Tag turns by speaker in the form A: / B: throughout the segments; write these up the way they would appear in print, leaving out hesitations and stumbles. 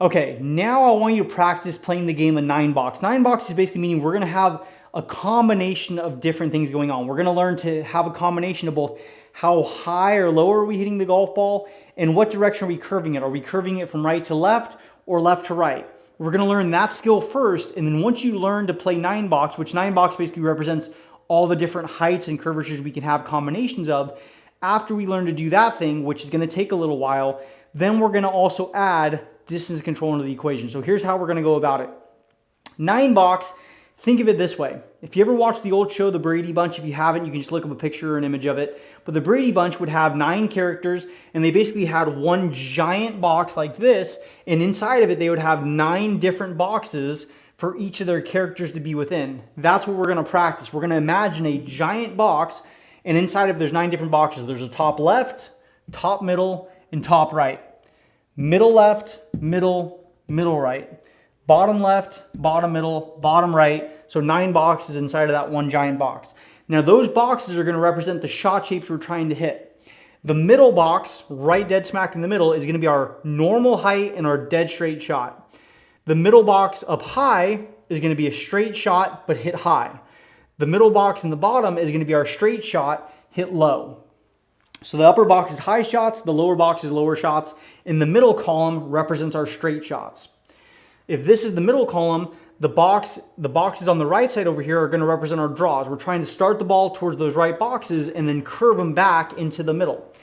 A: Okay, now I want you to practice playing the game of 9-box. 9-box is basically meaning we're going to have a combination of different things going on. We're going to learn to have a combination of both how high or low are we hitting the golf ball and what direction are we curving it. Are we curving it from right to left or left to right? We're going to learn that skill first, and then once you learn to play 9-box, which 9-box basically represents all the different heights and curvatures we can have combinations of, after we learn to do that thing, which is going to take a little while, then we're going to also add distance control into the equation. So here's how we're going to go about it. 9-box, think of it this way. If you ever watched the old show, The Brady Bunch, if you haven't, you can just look up a picture or an image of it. But the Brady Bunch would have 9 characters, and they basically had one giant box like this, and inside of it, they would have 9 different boxes for each of their characters to be within. That's what we're going to practice. We're going to imagine a giant box, and inside of it, there's 9 different boxes. There's a top left, top middle, and top right. Middle left, middle right. Bottom left, bottom middle, bottom right. So 9 boxes inside of that one giant box. Now those boxes are going to represent the shot shapes we're trying to hit. The middle box, right dead smack in the middle, is going to be our normal height and our dead straight shot. The middle box up high is going to be a straight shot but hit high. The middle box in the bottom is going to be our straight shot hit low. So the upper box is high shots, the lower box is lower shots, and the middle column represents our straight shots. If this is the middle column, the boxes on the right side over here are going to represent our draws. We're trying to start the ball towards those right boxes and then curve them back into the middle.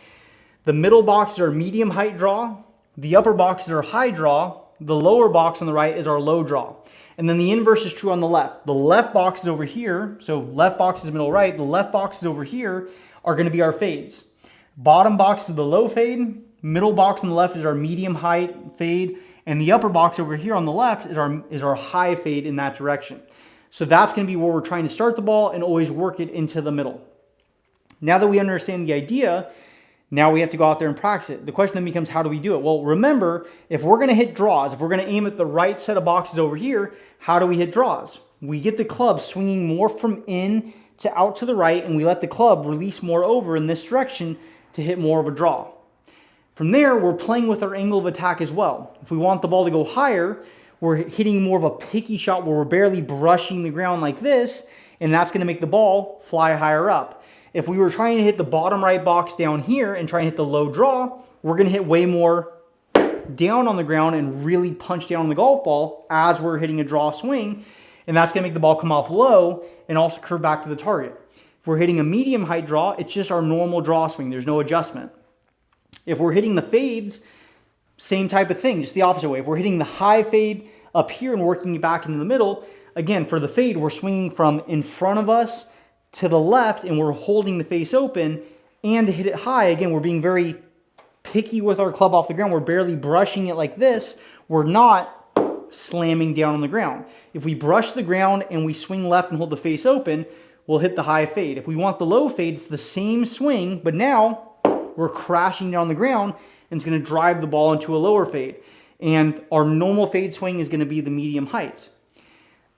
A: The middle boxes are medium height draw, the upper boxes are high draw, the lower box on the right is our low draw. And then the inverse is true on the left. The left box is over here, so left box is middle right, the left boxes over here are going to be our fades. Bottom box is the low fade, middle box on the left is our medium height fade, and the upper box over here on the left is our high fade in that direction. So that's going to be where we're trying to start the ball and always work it into the middle. Now that we understand the idea, now we have to go out there and practice it. The question then becomes, how do we do it? Well, remember, if we're going to hit draws, if we're going to aim at the right set of boxes over here, how do we hit draws? We get the club swinging more from in to out to the right, and we let the club release more over in this direction to hit more of a draw. From there, we're playing with our angle of attack as well. If we want the ball to go higher, we're hitting more of a picky shot where we're barely brushing the ground like this, and that's going to make the ball fly higher up. If we were trying to hit the bottom right box down here and try and hit the low draw, we're going to hit way more down on the ground and really punch down on the golf ball as we're hitting a draw swing, and that's going to make the ball come off low and also curve back to the target. If we're hitting a medium height draw, it's just our normal draw swing. There's no adjustment. If we're hitting the fades, same type of thing, just the opposite way. If we're hitting the high fade up here and working it back into the middle, again, for the fade, we're swinging from in front of us to the left, and we're holding the face open. And to hit it high, again, we're being very picky with our club off the ground. We're barely brushing it like this. We're not slamming down on the ground. If we brush the ground and we swing left and hold the face open, we'll hit the high fade. If we want the low fade, it's the same swing, but now we're crashing down the ground, and it's going to drive the ball into a lower fade. And our normal fade swing is going to be the medium heights.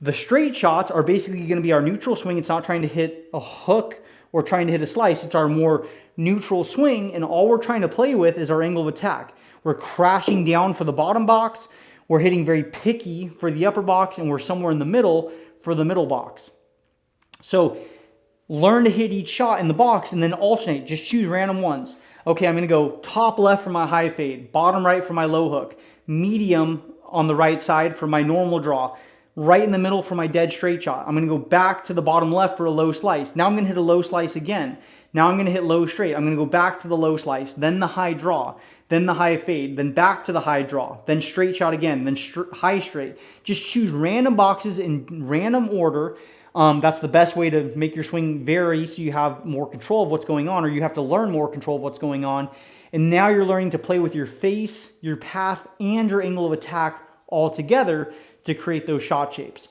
A: The straight shots are basically going to be our neutral swing. It's not trying to hit a hook or trying to hit a slice. It's our more neutral swing, and all we're trying to play with is our angle of attack. We're crashing down for the bottom box. We're hitting very picky for the upper box, and we're somewhere in the middle for the middle box. So learn to hit each shot in the box and then alternate. Just choose random ones. Okay, I'm going to go top left for my high fade, bottom right for my low hook, medium on the right side for my normal draw, right in the middle for my dead straight shot. I'm going to go back to the bottom left for a low slice. Now I'm going to hit a low slice again. Now I'm going to hit low straight. I'm going to go back to the low slice, then the high draw, then the high fade, then back to the high draw, then straight shot again, then high straight. Just choose random boxes in random order. That's the best way to make your swing vary so you have more control of what's going on, or you have to learn more control of what's going on. And now you're learning to play with your face, your path, and your angle of attack all together to create those shot shapes.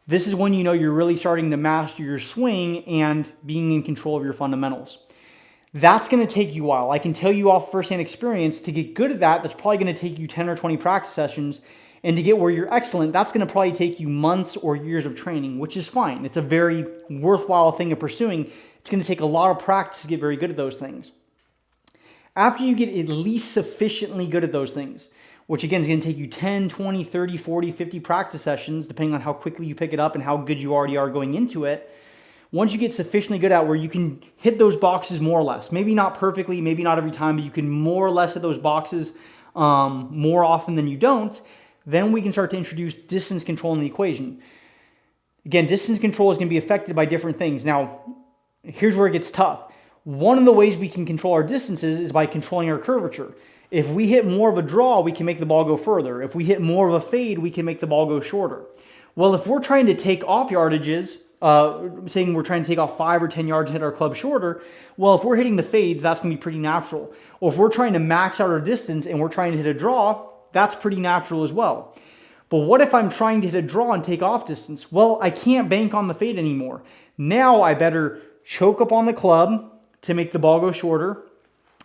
A: This is when you know you're really starting to master your swing and being in control of your fundamentals. That's going to take you a while. I can tell you off firsthand experience, to get good at that, that's probably going to take you 10 or 20 practice sessions. And to get where you're excellent, that's going to probably take you months or years of training, which is fine. It's a very worthwhile thing of pursuing. It's going to take a lot of practice to get very good at those things. After you get at least sufficiently good at those things, which again is going to take you 10, 20, 30, 40, 50 practice sessions, depending on how quickly you pick it up and how good you already are going into it. Once you get sufficiently good at where you can hit those boxes more or less, maybe not perfectly, maybe not every time, but you can more or less hit those boxes more often than you don't, then we can start to introduce distance control in the equation. Again, distance control is going to be affected by different things. Now, here's where it gets tough. One of the ways we can control our distances is by controlling our curvature. If we hit more of a draw, we can make the ball go further. If we hit more of a fade, we can make the ball go shorter. Well, if we're trying to take off yardages, saying we're trying to take off 5 or 10 yards and hit our club shorter, well, if we're hitting the fades, that's going to be pretty natural. Or if we're trying to max out our distance and we're trying to hit a draw, that's pretty natural as well. But what if I'm trying to hit a draw and take off distance? Well, I can't bank on the fade anymore. Now I better choke up on the club to make the ball go shorter.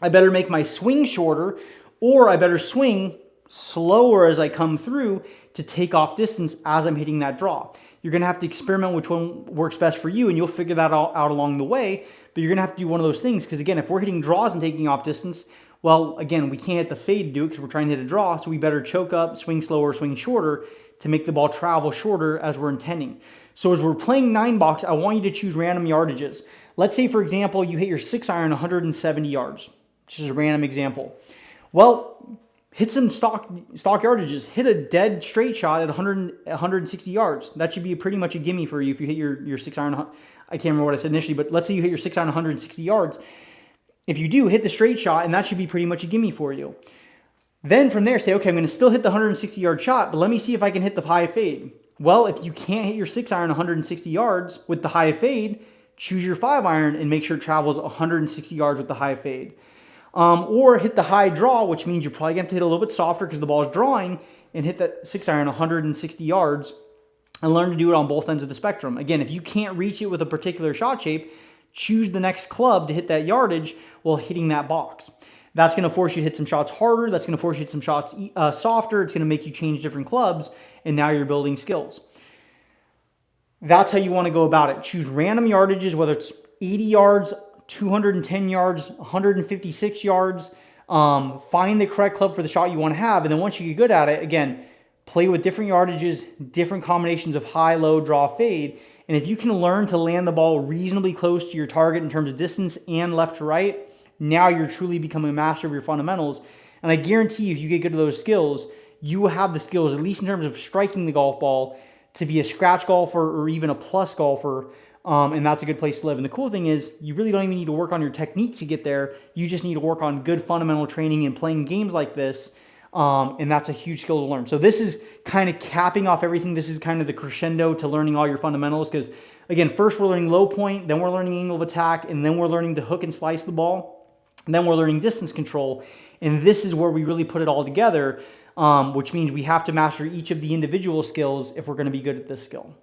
A: I better make my swing shorter, or I better swing slower as I come through to take off distance as I'm hitting that draw. You're going to have to experiment which one works best for you, and you'll figure that out along the way. But you're going to have to do one of those things because, again, if we're hitting draws and taking off distance, well, again, we can't hit the fade to do it because we're trying to hit a draw, so we better choke up, swing slower, swing shorter to make the ball travel shorter as we're intending. So as we're playing 9-box, I want you to choose random yardages. Let's say, for example, you hit your 6-iron 170 yards, which is a random example. Well, hit some stock yardages. Hit a dead straight shot at 160 yards. That should be pretty much a gimme for you if you hit your 6-iron. I can't remember what I said initially, but let's say you hit your 6-iron 160 yards. If you do, hit the straight shot, and that should be pretty much a gimme for you. Then from there, say, okay, I'm going to still hit the 160-yard shot, but let me see if I can hit the high fade. Well, if you can't hit your 6-iron 160 yards with the high fade, choose your 5-iron and make sure it travels 160 yards with the high fade. Or hit the high draw, which means you're probably going to have to hit a little bit softer because the ball is drawing, and hit that 6-iron 160 yards and learn to do it on both ends of the spectrum. Again, if you can't reach it with a particular shot shape, choose the next club to hit that yardage while hitting that box. That's going to force you to hit some shots harder. That's going to force you to hit some shots softer. It's going to make you change different clubs, and now you're building skills. That's how you want to go about it. Choose random yardages, whether it's 80 yards, 210 yards, 156 yards. Find the correct club for the shot you want to have, and then once you get good at it, again, play with different yardages, different combinations of high, low, draw, fade. And if you can learn to land the ball reasonably close to your target in terms of distance and left to right, now you're truly becoming a master of your fundamentals. And I guarantee you, if you get good at those skills, you will have the skills, at least in terms of striking the golf ball, to be a scratch golfer or even a plus golfer. And that's a good place to live. And the cool thing is, you really don't even need to work on your technique to get there. You just need to work on good fundamental training and playing games like this. And that's a huge skill to learn. So this is kind of capping off everything. This is kind of the crescendo to learning all your fundamentals. Because again, first we're learning low point, then we're learning angle of attack, and then we're learning to hook and slice the ball. And then we're learning distance control. And this is where we really put it all together, which means we have to master each of the individual skills if we're going to be good at this skill.